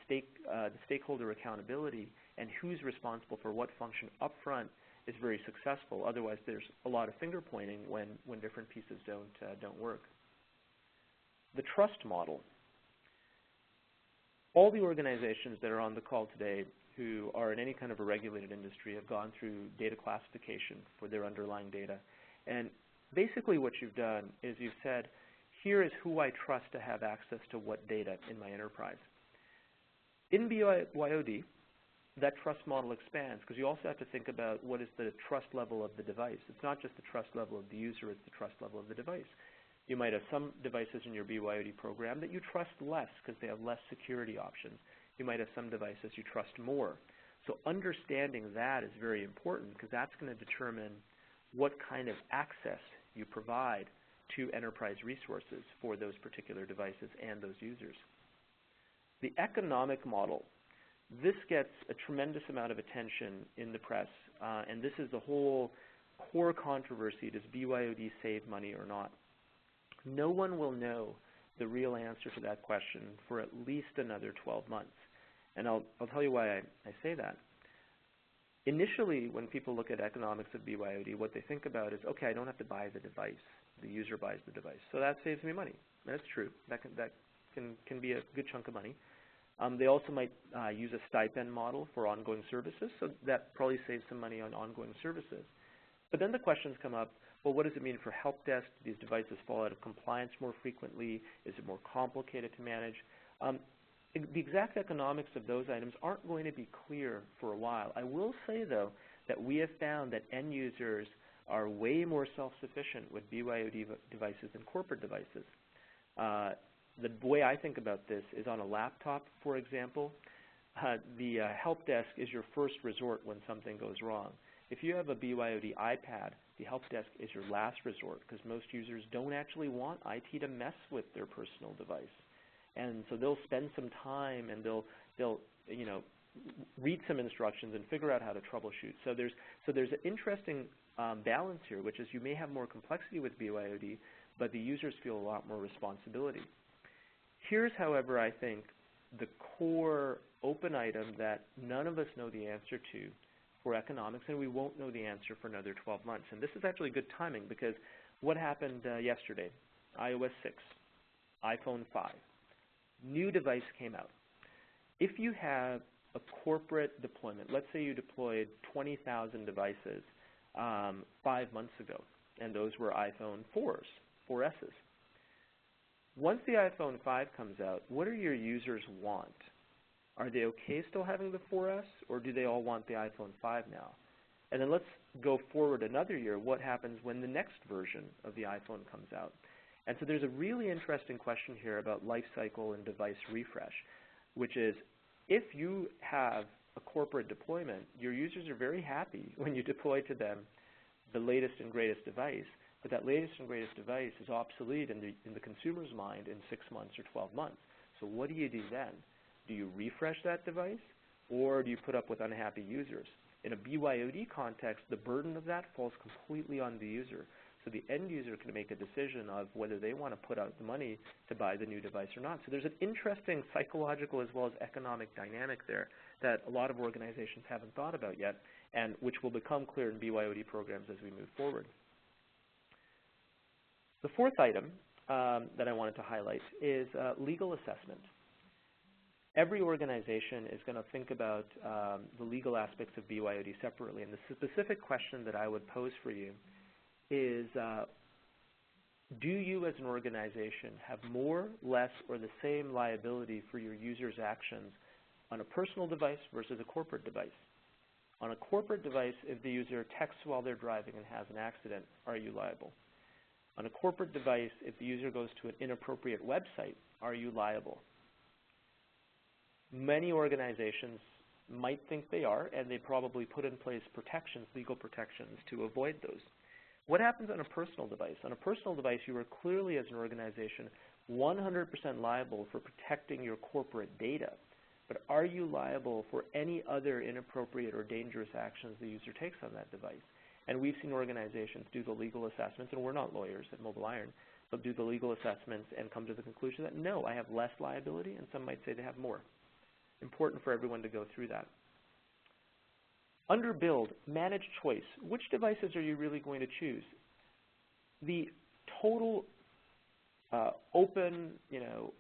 stakeholder accountability and who's responsible for what function up front is very successful. Otherwise, there's a lot of finger pointing when different pieces don't work. The trust model. All the organizations that are on the call today who are in any kind of a regulated industry have gone through data classification for their underlying data. And basically what you've done is you've said, here is who I trust to have access to what data in my enterprise. In BYOD, that trust model expands because you also have to think about what is the trust level of the device. It's not just the trust level of the user, it's the trust level of the device. You might have some devices in your BYOD program that you trust less because they have less security options. You might have some devices you trust more. So understanding that is very important because that's going to determine what kind of access you provide to enterprise resources for those particular devices and those users. The economic model. This gets a tremendous amount of attention in the press, and this is the whole core controversy, does BYOD save money or not? No one will know the real answer to that question for at least another 12 months. And I'll tell you why I say that. Initially, when people look at economics of BYOD, what they think about is, okay, I don't have to buy the device. The user buys the device. So that saves me money. That's true. That can be a good chunk of money. They also might use a stipend model for ongoing services, so that probably saves some money on ongoing services. But then the questions come up, well, what does it mean for help desk? Do these devices fall out of compliance more frequently? Is it more complicated to manage? The exact economics of those items aren't going to be clear for a while. I will say, though, that we have found that end users are way more self-sufficient with BYOD devices than corporate devices. The way I think about this is on a laptop, for example. The help desk is your first resort when something goes wrong. If you have a BYOD iPad, the help desk is your last resort because most users don't actually want IT to mess with their personal device. And so they'll spend some time and they'll read some instructions and figure out how to troubleshoot. So there's an interesting balance here, which is you may have more complexity with BYOD, but the users feel a lot more responsibility. Here's, however, I think the core open item that none of us know the answer to for economics, and we won't know the answer for another 12 months. And this is actually good timing because what happened yesterday? iOS 6, iPhone 5, new device came out. If you have a corporate deployment, let's say you deployed 20,000 devices 5 months ago, and those were iPhone 4s, 4Ss. Once the iPhone 5 comes out, what do your users want? Are they okay still having the 4S, or do they all want the iPhone 5 now? And then let's go forward another year. What happens when the next version of the iPhone comes out? And so there's a really interesting question here about life cycle and device refresh, which is if you have a corporate deployment, your users are very happy when you deploy to them the latest and greatest device. But that latest and greatest device is obsolete in the consumer's mind in 6 months or 12 months. So what do you do then? Do you refresh that device, or do you put up with unhappy users? In a BYOD context, the burden of that falls completely on the user. So the end user can make a decision of whether they want to put out the money to buy the new device or not. So there's an interesting psychological as well as economic dynamic there that a lot of organizations haven't thought about yet, and which will become clear in BYOD programs as we move forward. The fourth item that I wanted to highlight is legal assessment. Every organization is going to think about the legal aspects of BYOD separately, and the specific question that I would pose for you is do you as an organization have more, less, or the same liability for your users' actions on a personal device versus a corporate device? On a corporate device, if the user texts while they're driving and has an accident, are you liable? On a corporate device, if the user goes to an inappropriate website, are you liable? Many organizations might think they are, and they probably put in place protections, legal protections, to avoid those. What happens on a personal device? On a personal device, you are clearly, as an organization, 100% liable for protecting your corporate data. But are you liable for any other inappropriate or dangerous actions the user takes on that device? And we've seen organizations do the legal assessments, and we're not lawyers at MobileIron, but do the legal assessments and come to the conclusion that, no, I have less liability, and some might say they have more. Important for everyone to go through that. Under build, manage choice. Which devices are you really going to choose? The total open,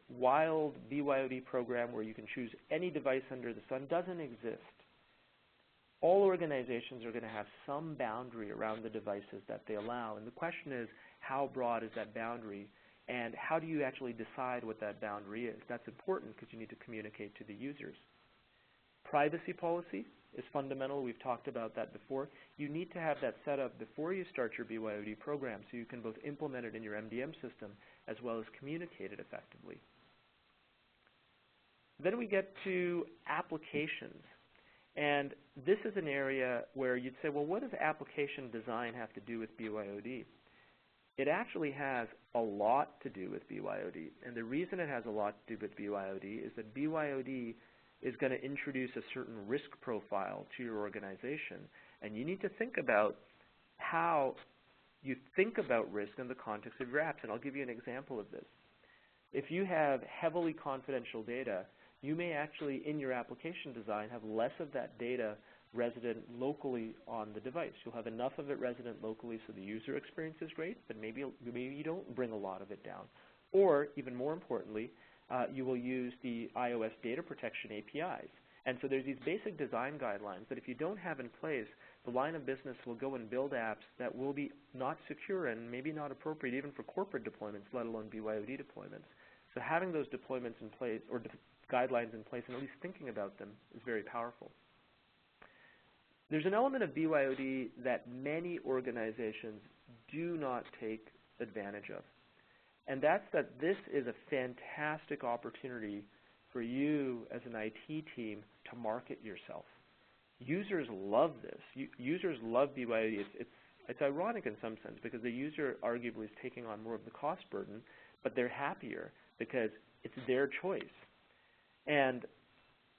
wild BYOD program where you can choose any device under the sun doesn't exist. All organizations are going to have some boundary around the devices that they allow, and the question is, how broad is that boundary, and how do you actually decide what that boundary is? That's important because you need to communicate to the users. Privacy policy is fundamental. We've talked about that before. You need to have that set up before you start your BYOD program so you can both implement it in your MDM system as well as communicate it effectively. Then we get to applications. And this is an area where you'd say, well, what does application design have to do with BYOD? It actually has a lot to do with BYOD. And the reason it has a lot to do with BYOD is that BYOD is going to introduce a certain risk profile to your organization. And you need to think about how you think about risk in the context of your apps. And I'll give you an example of this. If you have heavily confidential data, you may actually, in your application design, have less of that data resident locally on the device. You'll have enough of it resident locally so the user experience is great, but maybe you don't bring a lot of it down. Or, even more importantly, you will use the iOS data protection APIs. And so there's these basic design guidelines that if you don't have in place, the line of business will go and build apps that will be not secure and maybe not appropriate even for corporate deployments, let alone BYOD deployments. So having those deployments in place, or guidelines in place, and at least thinking about them is very powerful. There's an element of BYOD that many organizations do not take advantage of. And that's that this is a fantastic opportunity for you as an IT team to market yourself. Users love this. Users love BYOD. It's ironic in some sense because the user arguably is taking on more of the cost burden, but they're happier because it's their choice. And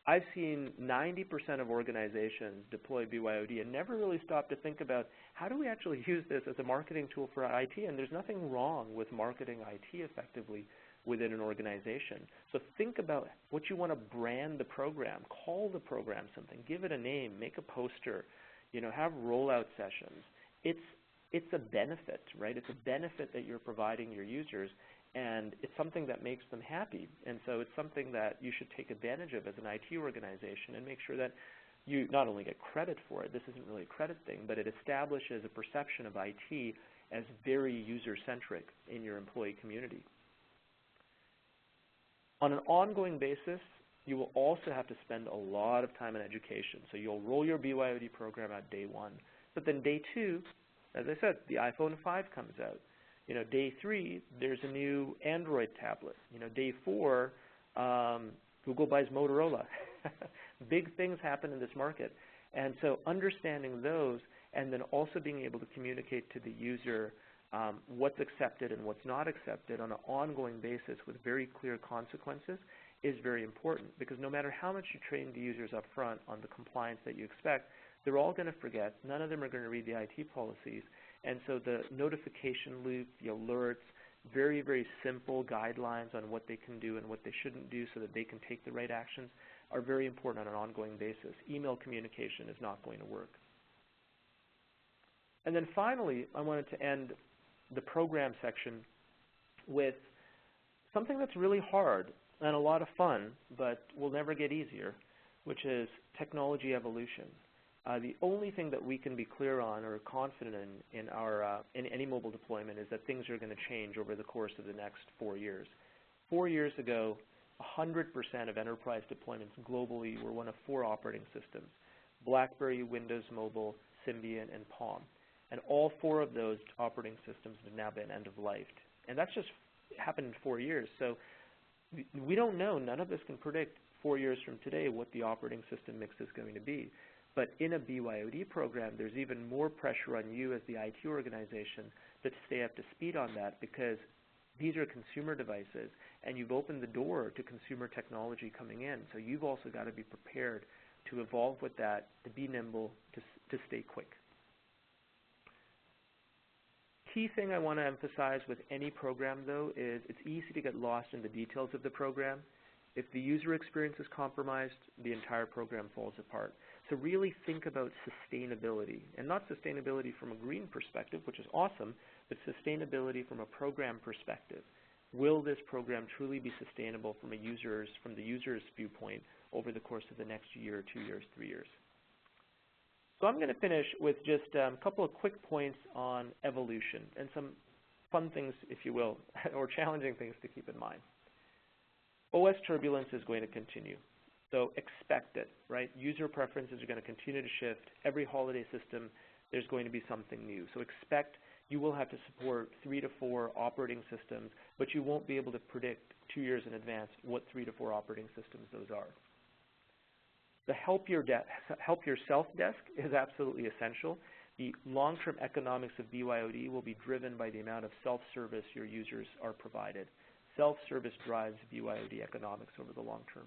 I've seen 90% of organizations deploy BYOD and never really stop to think about how do we actually use this as a marketing tool for IT, and there's nothing wrong with marketing IT effectively within an organization. So think about what you want to brand the program, call the program something, give it a name, make a poster, have rollout sessions. It's a benefit, right? It's a benefit that you're providing your users, and it's something that makes them happy. And so it's something that you should take advantage of as an IT organization and make sure that you not only get credit for it, this isn't really a credit thing, but it establishes a perception of IT as very user-centric in your employee community. On an ongoing basis, you will also have to spend a lot of time in education. So you'll roll your BYOD program out day one. But then day two, as I said, the iPhone 5 comes out. Day 3, there's a new Android tablet. Day 4, Google buys Motorola. Big things happen in this market. And so understanding those and then also being able to communicate to the user what's accepted and what's not accepted on an ongoing basis with very clear consequences is very important, because no matter how much you train the users up front on the compliance that you expect, they're all going to forget. None of them are going to read the IT policies. And so the notification loop, the alerts, very, very simple guidelines on what they can do and what they shouldn't do so that they can take the right actions are very important on an ongoing basis. Email communication is not going to work. And then finally, I wanted to end the program section with something that's really hard and a lot of fun, but will never get easier, which is technology evolution. The only thing that we can be clear on or confident in any mobile deployment is that things are going to change over the course of the next 4 years. 4 years ago, 100% of enterprise deployments globally were one of 4 operating systems: BlackBerry, Windows Mobile, Symbian, and Palm. And all 4 of those operating systems have now been end-of-lifed. And that's just happened in 4 years. So we don't know. None of us can predict 4 years from today what the operating system mix is going to be. But in a BYOD program, there's even more pressure on you as the IT organization to stay up to speed on that, because these are consumer devices, and you've opened the door to consumer technology coming in. So you've also got to be prepared to evolve with that, to be nimble, to stay quick. Key thing I want to emphasize with any program, though, is it's easy to get lost in the details of the program. If the user experience is compromised, the entire program falls apart. So really think about sustainability, and not sustainability from a green perspective, which is awesome, but sustainability from a program perspective. Will this program truly be sustainable from the user's viewpoint over the course of the next year, 2 years, 3 years? So I'm going to finish with just a couple of quick points on evolution and some fun things, if you will, or challenging things to keep in mind. OS turbulence is going to continue, so expect it, right? User preferences are going to continue to shift. Every holiday system, there's going to be something new. So expect you will have to support 3 to 4 operating systems, but you won't be able to predict 2 years in advance what 3 to 4 operating systems those are. The help yourself desk is absolutely essential. The long-term economics of BYOD will be driven by the amount of self-service your users are provided. Self-service drives BYOD economics over the long term.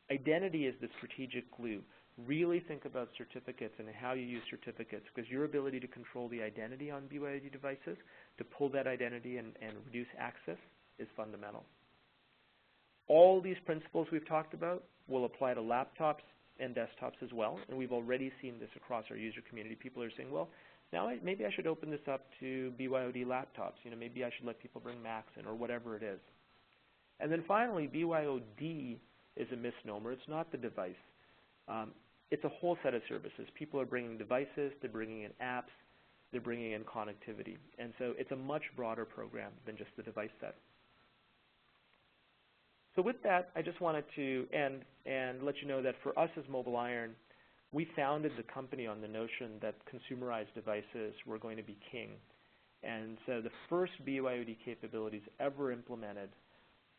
Identity is the strategic glue. Really think about certificates and how you use certificates, because your ability to control the identity on BYOD devices, to pull that identity and reduce access, is fundamental. All these principles we've talked about will apply to laptops and desktops as well, and we've already seen this across our user community. People are saying, well, now maybe I should open this up to BYOD laptops. You know, maybe I should let people bring Macs in, or whatever it is. And then finally, BYOD is a misnomer. It's not the device. It's a whole set of services. People are bringing devices, they're bringing in apps, they're bringing in connectivity. And so it's a much broader program than just the device set. So with that, I just wanted to end and let you know that for us as MobileIron, we founded the company on the notion that consumerized devices were going to be king. And so the first BYOD capabilities ever implemented,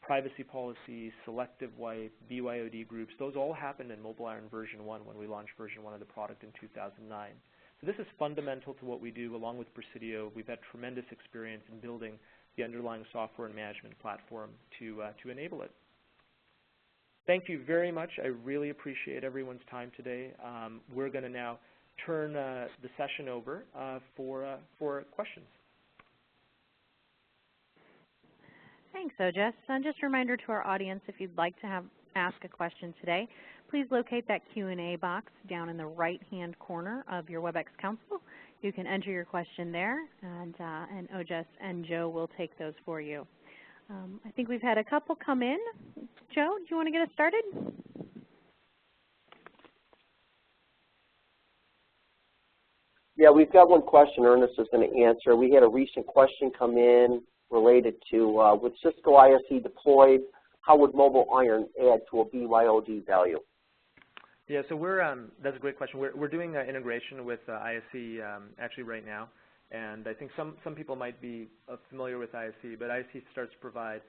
privacy policies, selective wipe, BYOD groups, those all happened in MobileIron version 1 when we launched version 1 of the product in 2009. So this is fundamental to what we do. Along with Presidio, we've had tremendous experience in building the underlying software and management platform to enable it. Thank you very much. I really appreciate everyone's time today. We're going to now turn the session over for questions. Thanks, Ojas. And just a reminder to our audience, if you'd like to ask a question today, please locate that Q&A box down in the right-hand corner of your WebEx console. You can enter your question there, and Ojas and Joe will take those for you. I think we've had a couple come in. Joe, do you want to get us started? Yeah, we've got one question Ernest is going to answer. We had a recent question come in related to, with Cisco ISE deployed, how would MobileIron add to a BYOD value? Yeah, so that's a great question. We're doing integration with ISE actually right now. And I think some people might be familiar with ISE, but ISE starts to provide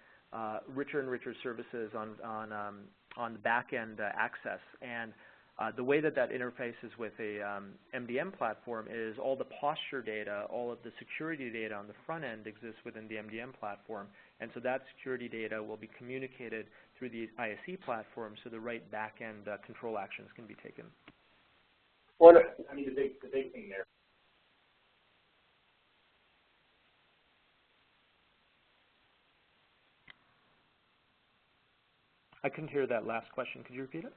richer and richer services on the back-end access. And the way that interfaces with a MDM platform is all the posture data, all of the security data on the front end exists within the MDM platform. And so that security data will be communicated through the ISE platform so the right back-end control actions can be taken. Well, I mean, the big thing there. I couldn't hear that last question. Could you repeat it?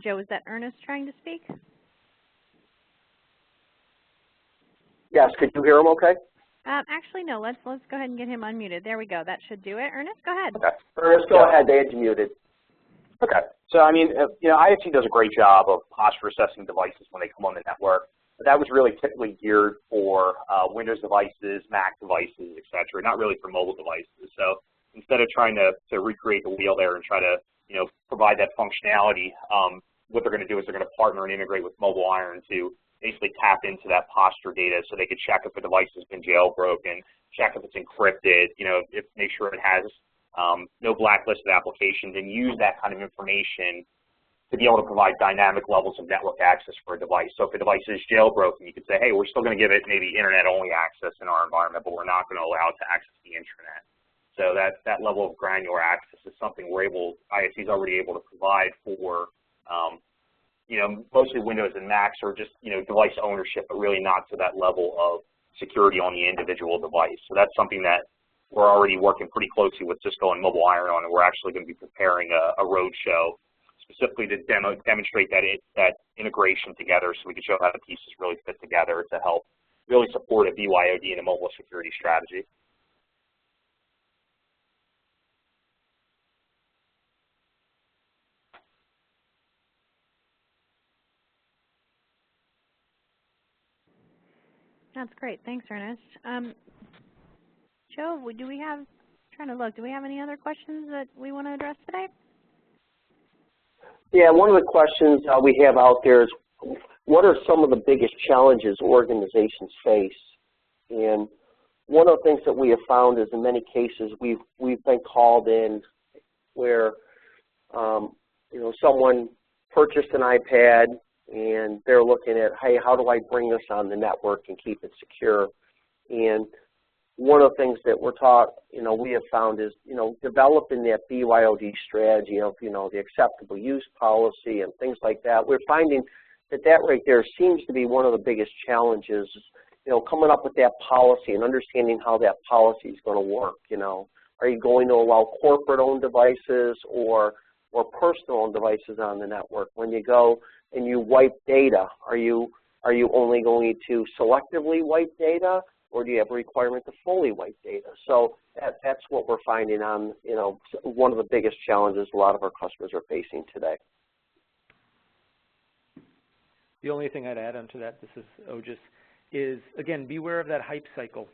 Joe, is that Ernest trying to speak? Yes, could you hear him okay? Actually, no. Let's go ahead and get him unmuted. There we go. That should do it. Ernest, go ahead. Okay. Ernest, go ahead. They had you muted. Okay. So, I mean, you know, ISC does a great job of posture assessing devices when they come on the network. But that was really typically geared for Windows devices, Mac devices, et cetera, not really for mobile devices. So instead of trying to recreate the wheel there and try to, you know, provide that functionality, what they're going to do is they're going to partner and integrate with MobileIron to basically tap into that posture data so they could check if a device has been jailbroken, check if it's encrypted, you know, make sure it has no blacklisted applications, and use that kind of information to be able to provide dynamic levels of network access for a device. So if a device is jailbroken, you could say, hey, we're still going to give it maybe internet-only access in our environment, but we're not going to allow it to access the intranet. So that level of granular access is something ISC is already able to provide for, you know, mostly Windows and Macs, or just, you know, device ownership, but really not to that level of security on the individual device. So that's something that we're already working pretty closely with Cisco and MobileIron on, and we're actually going to be preparing a roadshow specifically to demonstrate that integration together, so we can show how the pieces really fit together to help really support a BYOD and a mobile security strategy. That's great. Thanks, Ernest. Joe, do we have any other questions that we want to address today? Yeah, one of the questions we have out there is, what are some of the biggest challenges organizations face? And one of the things that we have found is, in many cases, we've been called in where you know, someone purchased an iPad and they're looking at, hey, how do I bring this on the network and keep it secure? And one of the things that we have found is, you know, developing that BYOD strategy of, you know, the acceptable use policy and things like that. We're finding that right there seems to be one of the biggest challenges, you know, coming up with that policy and understanding how that policy is going to work. You know, are you going to allow corporate-owned devices or personal-owned devices on the network? When you go and you wipe data, are you only going to selectively wipe data, or do you have a requirement to fully wipe data? So that's what we're finding on, you know, one of the biggest challenges a lot of our customers are facing today. The only thing I'd add onto that, this is Ojas, is, again, beware of that hype cycle.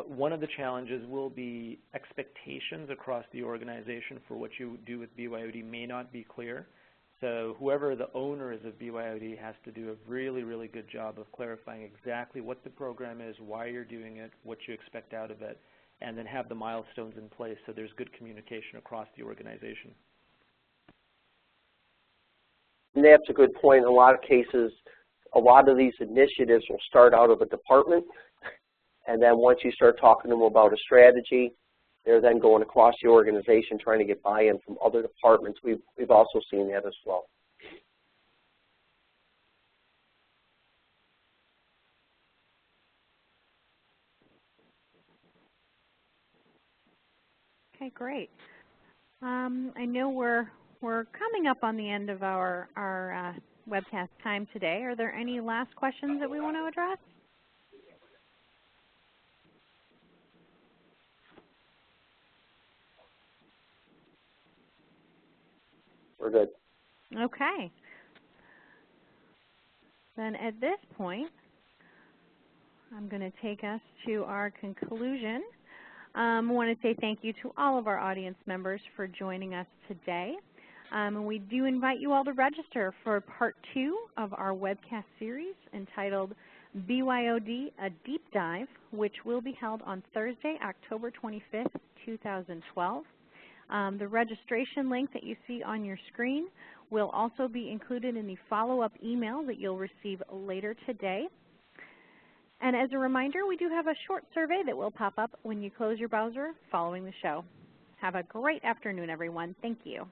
One of the challenges will be expectations across the organization for what you do with BYOD may not be clear. So whoever the owner is of BYOD has to do a really, really good job of clarifying exactly what the program is, why you're doing it, what you expect out of it, and then have the milestones in place so there's good communication across the organization. And that's a good point. In a lot of cases, a lot of these initiatives will start out of a department, and then once you start talking to them about a strategy, they're then going across the organization trying to get buy-in from other departments. We've also seen that as well. Okay, great. I know we're coming up on the end of our webcast time today. Are there any last questions that we want to address? We're good. Okay. Then at this point, I'm going to take us to our conclusion. I want to say thank you to all of our audience members for joining us today. And we do invite you all to register for Part 2 of our webcast series entitled BYOD, a Deep Dive, which will be held on Thursday, October 25th, 2012. The registration link that you see on your screen will also be included in the follow-up email that you'll receive later today. And as a reminder, we do have a short survey that will pop up when you close your browser following the show. Have a great afternoon, everyone. Thank you.